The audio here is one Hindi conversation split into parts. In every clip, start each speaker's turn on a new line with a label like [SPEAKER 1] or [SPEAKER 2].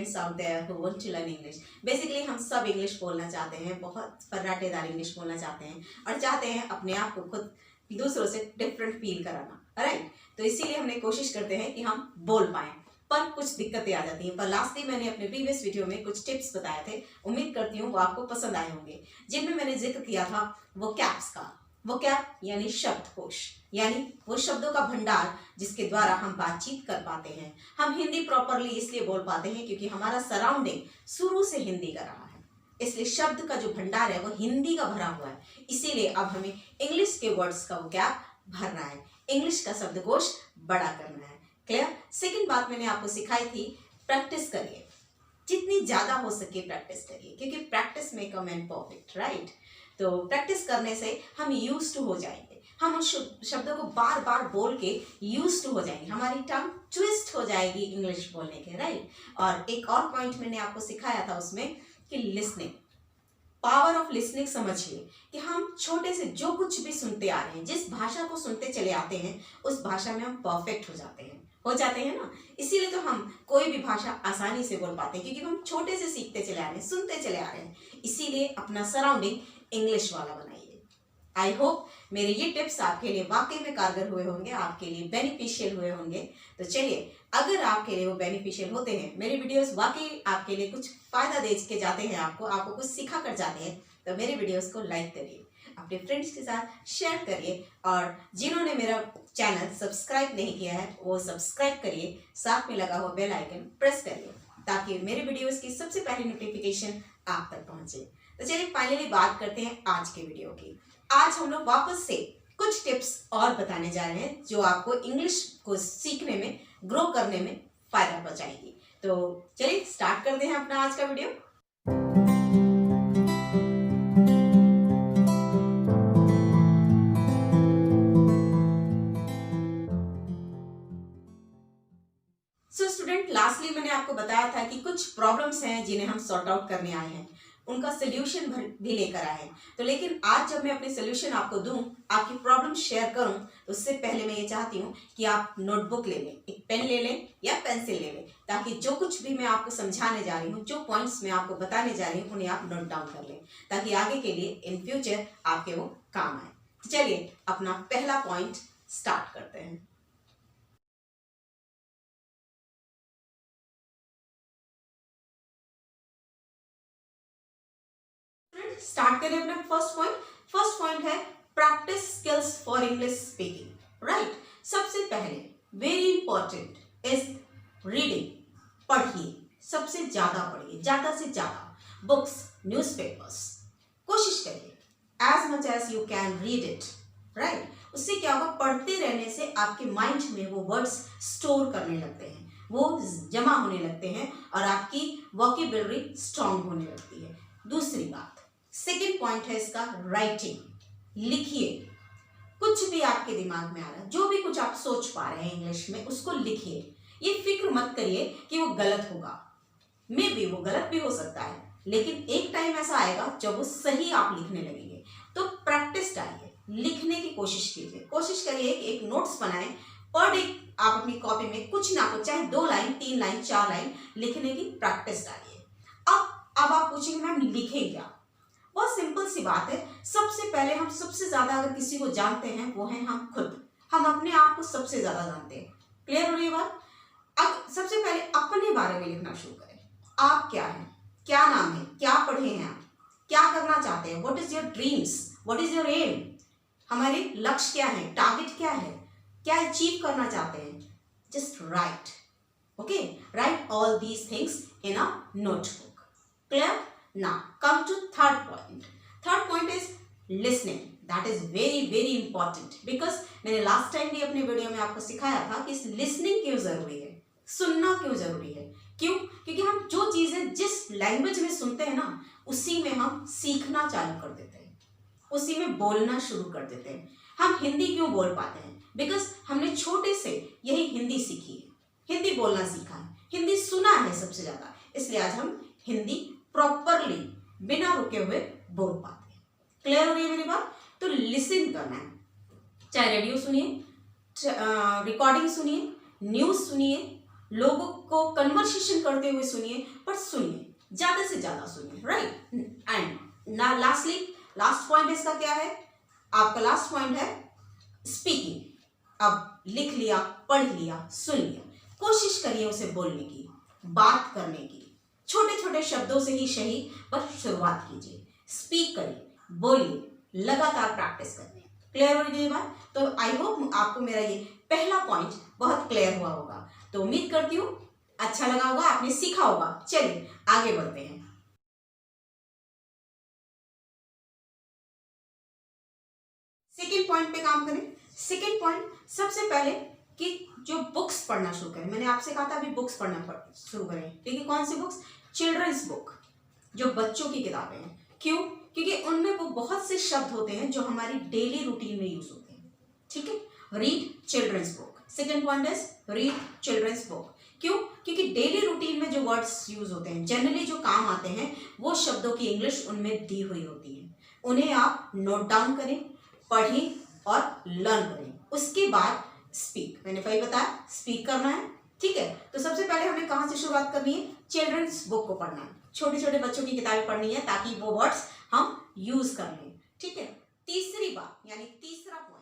[SPEAKER 1] students out there who want to learn English. Basically हम सब इंग्लिश बोलना चाहते हैं, बहुत फर्राटेदार इंग्लिश बोलना चाहते हैं और चाहते हैं अपने आप को खुद दूसरों से डिफरेंट फील कराना, राइट। तो इसीलिए हमने कोशिश करते हैं कि हम बोल पाएं, पर कुछ दिक्कतें आ जाती हैं। पर लास्टली मैंने अपने प्रीवियस वीडियो में कुछ टिप्स बताए थे, उम्मीद करती हूँ वो आपको पसंद आए होंगे, जिनमें मैंने जिक्र किया था वो कैप्स का। वो कैप यानी शब्दकोश, यानी वो शब्दों का भंडार जिसके द्वारा हम बातचीत कर पाते हैं। हम हिंदी प्रॉपरली इसलिए बोल पाते हैं क्योंकि हमारा सराउंडिंग शुरू से हिंदी का रहा है, इसलिए शब्द का जो भंडार है वो हिंदी का भरा हुआ है। इसीलिए अब हमें इंग्लिश के वर्ड्स का वो गैप भरना है, इंग्लिश का शब्दकोश बड़ा करना है। क्लियर। सेकंड बात मैंने आपको सिखाई थी, प्रैक्टिस करिए, जितनी ज्यादा हो सके प्रैक्टिस करिए, क्योंकि practice make a man perfect, right. तो प्रैक्टिस करने से हम यूज टू हो जाएंगे, हम उन शब्दों को बार बार बोल के यूज टू हो जाएंगे, हमारी टंग ट्विस्ट हो जाएगी इंग्लिश बोलने के, राइट। और एक और पॉइंट मैंने आपको सिखाया था उसमें कि लिसनिंग, पावर ऑफ लिसनिंग समझिए कि हम छोटे से जो कुछ भी सुनते आ रहे हैं, जिस भाषा को सुनते चले आते हैं उस भाषा में हम परफेक्ट हो जाते हैं ना। इसीलिए तो हम कोई भी भाषा आसानी से बोल पाते हैं, क्योंकि हम छोटे से सीखते चले आ रहे हैं, सुनते चले आ रहे हैं। इसीलिए अपना सराउंडिंग इंग्लिश वाला बनाइए। आई होप मेरे ये टिप्स आपके लिए वाकई में कारगर हुए होंगे, आपके लिए बेनिफिशियल हुए होंगे। तो चलिए, अगर आपके लिए वो बेनिफिशियल होते हैं, मेरे वीडियोस वाकई आपके लिए कुछ फायदा दे के जाते हैं, आपको कुछ सिखा कर जाते हैं, तो मेरे वीडियोस को लाइक करिए, अपने फ्रेंड्स के साथ शेयर करिए, और जिन्होंने मेरा चैनल सब्सक्राइब नहीं किया है वो सब्सक्राइब करिए, साथ में लगा हुआ बेल आइकन प्रेस करिए, ताकि मेरे वीडियोस की सबसे पहले नोटिफिकेशन आप तक पहुंचे। तो चलिए फाइनली बात करते हैं आज के वीडियो की। आज हम लोग वापस से कुछ टिप्स और बताने जा रहे हैं जो आपको इंग्लिश को सीखने में, ग्रो करने में फायदा पहुंचाएगी। तो चलिए स्टार्ट करते हैं अपना आज का वीडियो। सो स्टूडेंट, लास्टली मैंने आपको बताया था कि कुछ प्रॉब्लम्स हैं जिन्हें हम सॉर्ट आउट करने आए हैं, उनका सोल्यूशन भी लेकर आए हैं। तो लेकिन आज जब मैं अपने सोल्यूशन आपको दूं, आपकी प्रॉब्लम शेयर करूं, तो उससे पहले मैं ये चाहती हूं कि आप नोटबुक ले लें, एक पेन ले लें या पेंसिल ले लें, ताकि जो कुछ भी मैं आपको समझाने जा रही हूँ, जो पॉइंट्स मैं आपको बताने जा रही हूँ, उन्हें आप नोट डाउन कर लें, ताकि आगे के लिए इन फ्यूचर आपके वो काम आए। तो चलिए अपना पहला पॉइंट स्टार्ट करते हैं। स्टार्ट करें अपना फर्स्ट पॉइंट है practice skills for English speaking, right. सबसे पहले वेरी इंपॉर्टेंट इज रीडिंग, पढ़िए, सबसे ज्यादा पढ़िए, ज्यादा से ज्यादा बुक्स, न्यूज़पेपर्स, कोशिश करिए as much as you can read it, right. उससे क्या होगा, पढ़ते रहने से आपके माइंड में वो वर्ड्स स्टोर करने लगते हैं, वो जमा होने लगते हैं और आपकी वोकैबुलरी स्ट्रांग होने लगती है। दूसरी बात, सेकेंड पॉइंट है इसका राइटिंग, लिखिए, कुछ भी आपके दिमाग में आ रहा है, जो भी कुछ आप सोच पा रहे हैं इंग्लिश में, उसको लिखिए। ये फिक्र मत करिए कि वो गलत होगा, मे बी वो गलत भी हो सकता है, लेकिन एक टाइम ऐसा आएगा जब वो सही आप लिखने लगेंगे। तो प्रैक्टिस डालिए, लिखने की कोशिश कीजिए, कोशिश करिए कि एक नोट्स बनाएं, पर डे आप अपनी कॉपी में कुछ ना कुछ, चाहे 2 लाइन, 3 लाइन, 4 लाइन लिखने की प्रैक्टिस डालिए। अब आप पूछेंगे मैम लिखें क्या? बहुत सिंपल सी बात है। सबसे पहले हम सबसे ज्यादा अगर किसी को जानते हैं वो हैं हम खुद, हम अपने आप को सबसे ज्यादा जानते हैं। क्लियर हो रही है बात? अब सबसे पहले अपने बारे में लिखना शुरू करें। आप क्या हैं, क्या नाम है, क्या पढ़े हैं आप, क्या करना चाहते हैं, what is your dreams, what is your aim, हमारे लक्ष्य क्या है, टारगेट क्या है, क्या अचीव करना चाहते हैं। Just right, okay, right all these things in a notebook. Clear? Now come to third point. Third point is listening. That is very very important because मैंने लास्ट टाइम भी अपने वीडियो में आपको सिखाया था कि लिसनिंग क्यों जरूरी है, सुनना क्यों जरूरी है। क्यों? क्योंकि हम जो चीजें जिस लैंग्वेज में सुनते हैं ना, उसी में हम सीखना चालू कर देते हैं, उसी में बोलना शुरू कर देते हैं। हम हिंदी क्यों बोल पाते हैं? बिकॉज हमने छोटे से यही हिंदी सीखी है, हिंदी बोलना सीखा है, हिंदी सुना है सबसे ज्यादा, इसलिए आज हम हिंदी प्रॉपरली बिना रुके हुए बोल पाते हैं। क्लियर हो रही है मेरी बात? तो लिसन करना है, चाहे रेडियो सुनिए, रिकॉर्डिंग सुनिए, न्यूज सुनिए, लोगों को कन्वर्सेशन करते हुए सुनिए, पर सुनिए, ज्यादा से ज्यादा सुनिए, राइट। एंड ना लास्टली, लास्ट पॉइंट इसका क्या है, आपका लास्ट पॉइंट है स्पीकिंग। अब लिख लिया, पढ़ लिया, सुन लिया, कोशिश करिए उसे बोलने की, बात करने की। छोटे छोटे शब्दों से ही सही, पर शुरुआत कीजिए, स्पीक करिए, बोलिए, लगातार प्रैक्टिस करिए। क्लियर हो रही है बात? तो आई होप आपको मेरा ये पहला पॉइंट बहुत क्लियर हुआ होगा। तो उम्मीद करती हूँ अच्छा लगा होगा, आपने सीखा होगा। चलिए आगे बढ़ते हैं। सेकेंड पॉइंट पे काम करें। सेकेंड पॉइंट, सबसे पहले कि जो बुक्स पढ़ना शुरू करें। मैंने आपसे कहा था अभी बुक्स पढ़ना शुरू करें, ठीक है? कौन सी बुक्स? चिल्ड्रंस बुक, जो बच्चों की किताबें हैं। क्यों? क्योंकि उनमें वो बहुत से शब्द होते हैं जो हमारी डेली रूटीन में यूज होते हैं, ठीक है? Read children's book. Second point is read children's book. क्यों? क्योंकि डेली रूटीन में जो वर्ड्स यूज होते हैं, जनरली जो काम आते हैं, वो शब्दों की इंग्लिश उनमें दी हुई होती है। उन्हें आप नोट डाउन करें, पढ़ें और लर्न करें। उसके बाद स्पीक, मैंने वही बताया, स्पीक करना है, ठीक है? तो सबसे पहले हमें कहाँ से शुरुआत करनी है? चिल्ड्रंस बुक को पढ़ना है, छोटे छोटे बच्चों की किताबें पढ़नी है, ताकि वो वर्ड्स हम यूज कर लें, ठीक है? तीसरी बात, यानी तीसरा पॉइंट,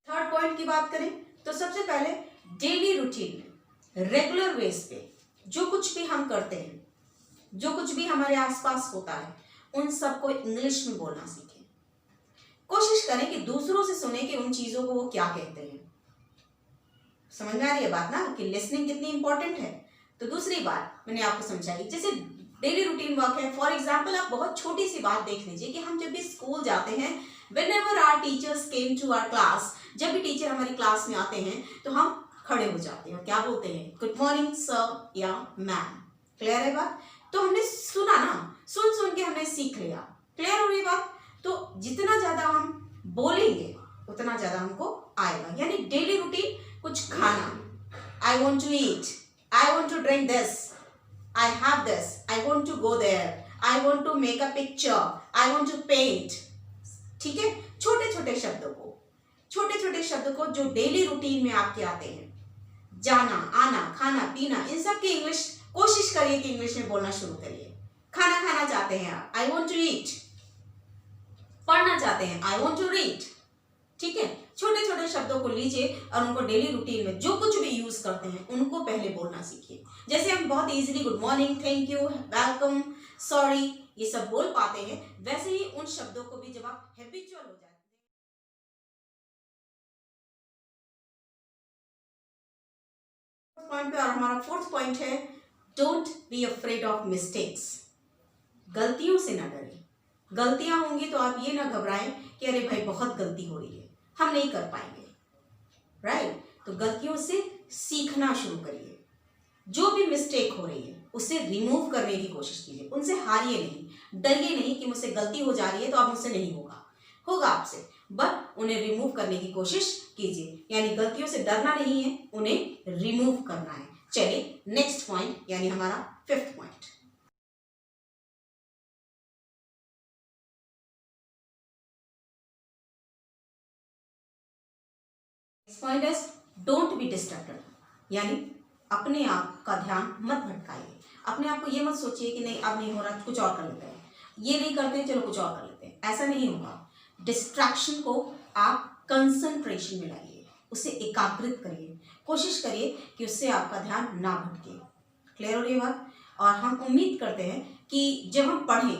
[SPEAKER 1] थर्ड पॉइंट की बात करें तो सबसे पहले डेली रूटीन में, रेगुलर बेस पे जो कुछ भी हम करते हैं, जो कुछ भी हमारे आसपास होता है, उन सबको इंग्लिश में बोलना सीखें। कोशिश करें कि दूसरों से सुने कि उन चीजों को वो क्या कहते हैं। समझ में आ रही है बात ना, कि लिसनिंग कितनी इंपॉर्टेंट है? तो दूसरी बात मैंने आपको समझाई, जैसे डेली रूटीन वर्क है। फॉर एग्जाम्पल, आप बहुत छोटी सी बात देख लीजिए कि हम जब भी स्कूल जाते हैं, whenever our teachers came to our class, जब भी टीचर हमारी क्लास में आते हैं तो हम खड़े हो जाते हैं, क्या बोलते हैं? गुड मॉर्निंग सर या मैम। क्लियर है बात? तो हमने सुना ना, सुन सुन के हमने सीख लिया। क्लियर हो रही बात? तो जितना ज्यादा हम बोलेंगे उतना ज्यादा हमको आएगा। यानी डेली रूटीन, कुछ खाना, I want to eat, I want to drink this, I have this, I want to go there, I want to make a picture, I want to paint, ठीक है? छोटे छोटे शब्दों को, छोटे छोटे शब्दों को जो डेली रूटीन में आपके आते हैं, जाना, आना, खाना, पीना, इन सब की इंग्लिश कोशिश करिए कि इंग्लिश में बोलना शुरू करिए। खाना खाना चाहते हैं आप, आई वॉन्ट टू ईट। पढ़ना चाहते हैं, आई वॉन्ट टू रीड, ठीक है? छोटे छोटे शब्दों को लीजिए और उनको डेली रूटीन में जो कुछ भी यूज करते हैं उनको पहले बोलना सीखिए। जैसे हम बहुत easily good morning, thank you, welcome, sorry, ये सब बोल पाते हैं, वैसे ही उन शब्दों को भी जब आप हैबिचुअल हो जाते हैं। पॉइंट पे, और हमारा फोर्थ पॉइंट है don't be afraid of mistakes. गलतियों से ना डरें। गलतियां होंगी तो आप ये ना घबराएं कि अरे भाई बहुत गलती हो रही है, हम नहीं कर पाएंगे, राइट? तो गलतियों से सीखना शुरू करिए। जो भी मिस्टेक हो रही है उसे रिमूव करने की कोशिश कीजिए, उनसे हारिए नहीं, डरिए नहीं कि मुझसे गलती हो जा रही है तो अब मुझसे नहीं होगा, होगा आपसे, बट उन्हें रिमूव करने की कोशिश कीजिए। यानी गलतियों से डरना नहीं है, उन्हें रिमूव करना है। चलिए नेक्स्ट पॉइंट, यानी हमारा fifth point. Point is don't be distracted, यानी अपने आप का ध्यान मत भटकाइए। अपने आप को ये मत सोचिए कि नहीं अब नहीं हो रहा, कुछ और कर लेते हैं, ये नहीं करते चलो कुछ और कर लेते हैं, ऐसा नहीं होगा। डिस्ट्रैक्शन को आप कंसंट्रेशन में लाइए, उसे एकाग्रित करिए, कोशिश करिए कि उससे आपका ध्यान ना भटके। क्लियर हो रही बात? और हम उम्मीद करते हैं कि जब हम पढ़ें,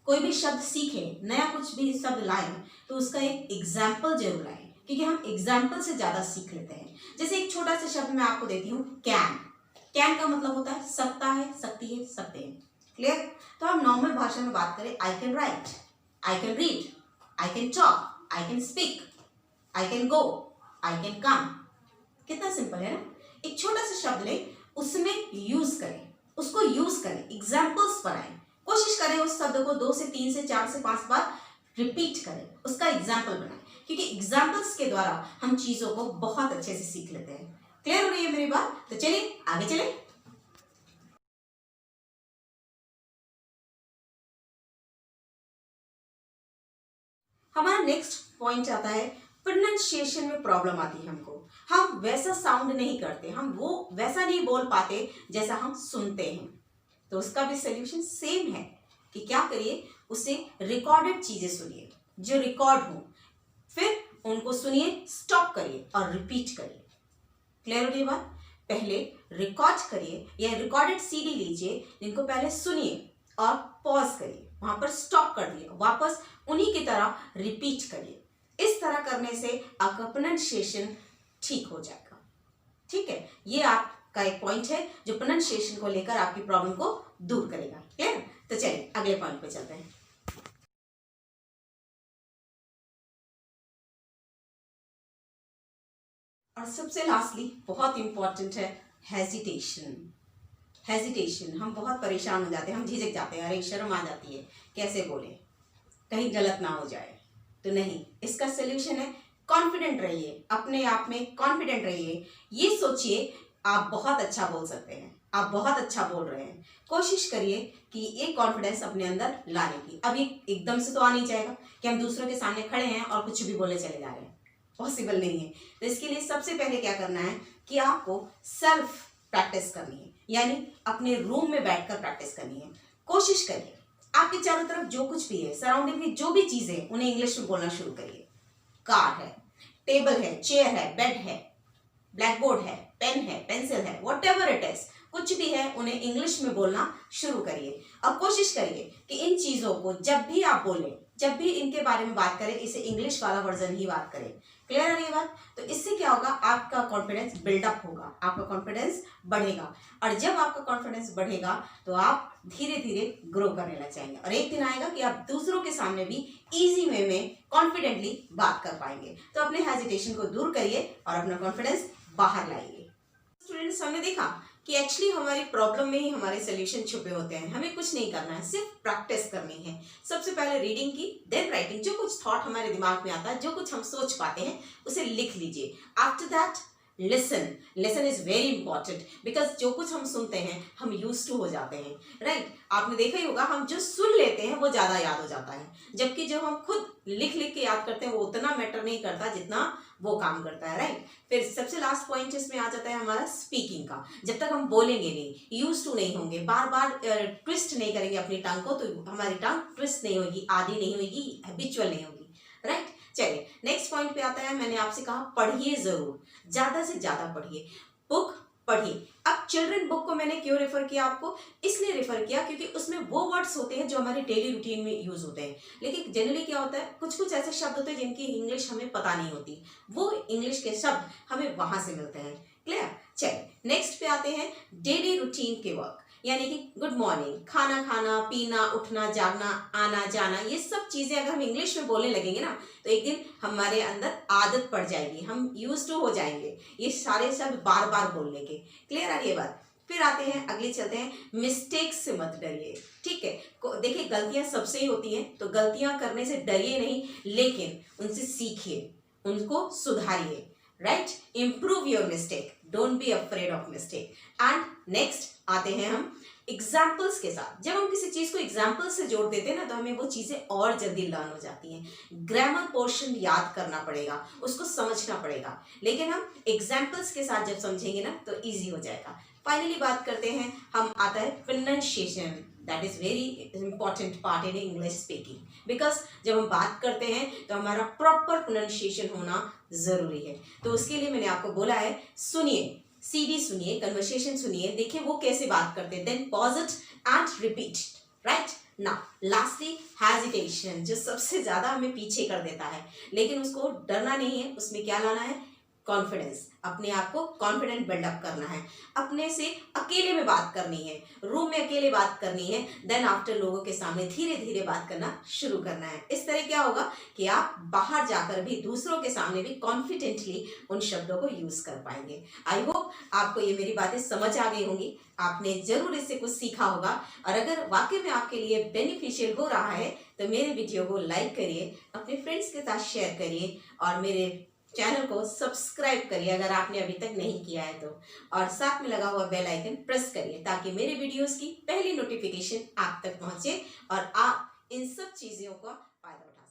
[SPEAKER 1] कोई भी शब्द सीखें, नया कुछ भी शब्द लाएं, तो उसका एक एग्जाम्पल जरूर लाएं, क्योंकि हम एग्जाम्पल से ज्यादा सीख लेते हैं। जैसे एक छोटा सा शब्द मैं आपको देती हूँ, कैन। कैन का मतलब होता है सकता है, सकती है, सकते हैं। क्लियर? तो हम नॉर्मल भाषा में बात करें, I can write, I can read, I can talk, I can speak, I can go, I can come. कितना सिंपल है ना? एक छोटा सा शब्द लें, उसमें यूज करें, उसको यूज करें, एग्जाम्पल्स बनाएं, कोशिश करें उस शब्द को 2 से 3 से 4 से 5 बार रिपीट करें, उसका एग्जाम्पल बनाएं, क्योंकि एग्जाम्पल्स के द्वारा हम चीजों को बहुत अच्छे से सीख लेते हैं। क्लियर हो रही है मेरी बात? तो चलिए आगे चलें। हमारा नेक्स्ट पॉइंट आता है प्रोनाउंसिएशन में प्रॉब्लम आती है हमको, हम वैसा साउंड नहीं करते, हम वो वैसा नहीं बोल पाते जैसा हम सुनते हैं। तो उसका भी सोल्यूशन सेम है कि क्या करिए, उसे रिकॉर्डेड चीजें सुनिए जो रिकॉर्ड हो, फिर उनको सुनिए, स्टॉप करिए और रिपीट करिए। क्लियर हो गई बात? पहले रिकॉर्ड करिए या रिकॉर्डेड सीडी लीजिए, जिनको पहले सुनिए और पॉज करिए, वहां पर स्टॉप कर दिए, वापस उन्हीं की तरह रिपीट करिए। इस तरह करने से आपका प्रोनाउंसिएशन ठीक हो जाएगा। ठीक है, ये आपका एक पॉइंट है जो प्रोनाउंसिएशन को लेकर आपकी प्रॉब्लम को दूर करेगा। क्लियर? तो चलिए अगले पॉइंट पे चलते हैं। और सबसे लास्टली बहुत इंपॉर्टेंट है हेजिटेशन। हेजिटेशन, हम बहुत परेशान हो जाते हैं, हम झिझक जाते हैं, अरे शर्म आ जाती है, कैसे बोले, कहीं गलत ना हो जाए। तो नहीं, इसका सोल्यूशन है कॉन्फिडेंट रहिए, अपने आप में कॉन्फिडेंट रहिए। ये सोचिए आप बहुत अच्छा बोल सकते हैं, आप बहुत अच्छा बोल रहे हैं। कोशिश करिए कि ये कॉन्फिडेंस अपने अंदर लाने की। अब ये एकदम से तो आ नहीं जाएगा कि हम दूसरों के सामने खड़े हैं और कुछ भी बोले चले जा रहे हैं, पॉसिबल नहीं है। तो इसके लिए सबसे पहले क्या करना है कि आपको सेल्फ प्रैक्टिस करनी है, यानी अपने रूम में बैठकर प्रैक्टिस करनी है। कोशिश करिए आपके चारों तरफ जो कुछ भी है, सराउंडिंग में जो भी चीजें, उन्हें इंग्लिश में बोलना शुरू करिए। कार है, टेबल है, चेयर है, बेड है, ब्लैक बोर्ड है, पेन है, पेंसिल है, वॉट एवर इट इज, कुछ भी है, उन्हें इंग्लिश में बोलना शुरू करिए। और कोशिश करिए कि इन चीजों को जब भी आप बोलें, जब भी इनके बारे में बात करें, इसे इंग्लिश वाला वर्जन ही बात करें। क्लियर है ये बात? तो इससे क्या होगा, आपका कॉन्फिडेंस बिल्डअप होगा, आपका कॉन्फिडेंस बढ़ेगा। और जब आपका कॉन्फिडेंस बढ़ेगा तो आप धीरे धीरे ग्रो करने लग जाएंगे, और एक दिन आएगा कि आप दूसरों के सामने भी इजी वे में कॉन्फिडेंटली बात कर पाएंगे। तो अपने हेजिटेशन को दूर करिए और अपना कॉन्फिडेंस बाहर लाइए। स्टूडेंट्स, हमने देखा कि एक्चुअली हमारी प्रॉब्लम में ही हमारे सोल्यूशन छुपे होते हैं। हमें कुछ नहीं करना है, सिर्फ प्रैक्टिस करनी है। सबसे पहले रीडिंग की, देन राइटिंग। जो कुछ थॉट हमारे दिमाग में आता है, जो कुछ हम सोच पाते हैं, उसे लिख लीजिए। After that listen. Listen is very important, because जो कुछ हम सुनते हैं हम यूज टू हो जाते हैं, राइट? आपने देखा ही होगा, हम जो सुन लेते हैं वो ज्यादा याद हो जाता है, जबकि जो हम खुद लिख लिख के याद करते हैं वो उतना मैटर नहीं करता जितना वो काम करता है, राइट? फिर सबसे लास्ट पॉइंट इसमें आ जाता है हमारा स्पीकिंग का। जब तक हम बोलेंगे नहीं, यूज टू नहीं होंगे, बार बार ट्विस्ट नहीं करेंगे अपनी टंग को, तो हमारी टंग ट्विस्ट नहीं होगी, आदी नहीं होगी, हैबिचुअल नहीं होगी, राइट? चलिए नेक्स्ट पॉइंट पे आता है। मैंने आपसे कहा पढ़िए जरूर, ज्यादा से ज्यादा पढ़िए, बुक पढ़िए। अब चिल्ड्रन बुक को मैंने क्यों रेफर किया आपको? इसलिए रेफर किया क्योंकि उसमें वो वर्ड्स होते हैं जो हमारे डेली रूटीन में यूज होते हैं, लेकिन जनरली क्या होता है, कुछ कुछ ऐसे शब्द होते हैं जिनकी इंग्लिश हमें पता नहीं होती, वो इंग्लिश के शब्द हमें वहां से मिलते हैं। क्लियर? चलिए नेक्स्ट पे आते हैं डेली रूटीन के वर्क, यानी कि गुड मॉर्निंग, खाना खाना, पीना, उठना, जागना, आना जाना, ये सब चीजें अगर हम इंग्लिश में बोलने लगेंगे ना, तो एक दिन हमारे अंदर आदत पड़ जाएगी, हम यूज टू हो जाएंगे ये सारे शब्द बार बार बोलने के। क्लियर है ये बात? फिर आते हैं अगले, चलते हैं मिस्टेक्स से मत डरिए। ठीक है, देखिए गलतियां सबसे ही होती हैं, तो गलतियां करने से डरिए नहीं, लेकिन उनसे सीखिए, उनको सुधारिए, right? Improve your mistake, don't be afraid of mistake. And next आते हैं हम एग्जाम्पल्स के साथ। जब हम किसी चीज को एग्जाम्पल से जोड़ देते हैं ना, तो हमें वो चीजें और जल्दी लर्न हो जाती हैं। ग्रामर पोर्शन याद करना पड़ेगा, उसको समझना पड़ेगा, लेकिन हम एग्जाम्पल्स के साथ जब समझेंगे ना तो इजी हो जाएगा। फाइनली बात करते हैं हम, आता है pronunciation. That is very important part in English speaking, because जब हम बात करते हैं तो हमारा प्रॉपर प्रोनाउंसिएशन होना जरूरी है। तो उसके लिए मैंने आपको बोला है, सुनिए, सीडी सुनिए, कन्वर्सेशन सुनिए, देखिए वो कैसे बात करते हैं, then pause it and repeat, right? Now lastly hesitation, जो सबसे ज्यादा हमें पीछे कर देता है, लेकिन उसको डरना नहीं है, उसमें क्या लाना है? कॉन्फिडेंस। अपने आप को कॉन्फिडेंट बिल्डअप करना है, अपने से अकेले में बात करनी है, रूम में अकेले बात करनी है, देन आफ्टर लोगों के सामने धीरे धीरे बात करना शुरू करना है। इस तरह क्या होगा कि आप बाहर जाकर भी दूसरों के सामने भी कॉन्फिडेंटली उन शब्दों को यूज कर पाएंगे। आई होप आपको ये मेरी बातें समझ आ गई होंगी, आपने जरूर इससे कुछ सीखा होगा, और अगर वाकई में आपके लिए बेनिफिशियल हो रहा है तो मेरे वीडियो को लाइक करिए, अपने फ्रेंड्स के साथ शेयर करिए, और मेरे चैनल को सब्सक्राइब करिए अगर आपने अभी तक नहीं किया है तो, और साथ में लगा हुआ बेल आइकन प्रेस करिए ताकि मेरे वीडियोस की पहली नोटिफिकेशन आप तक पहुंचे और आप इन सब चीजों का फायदा उठाएं।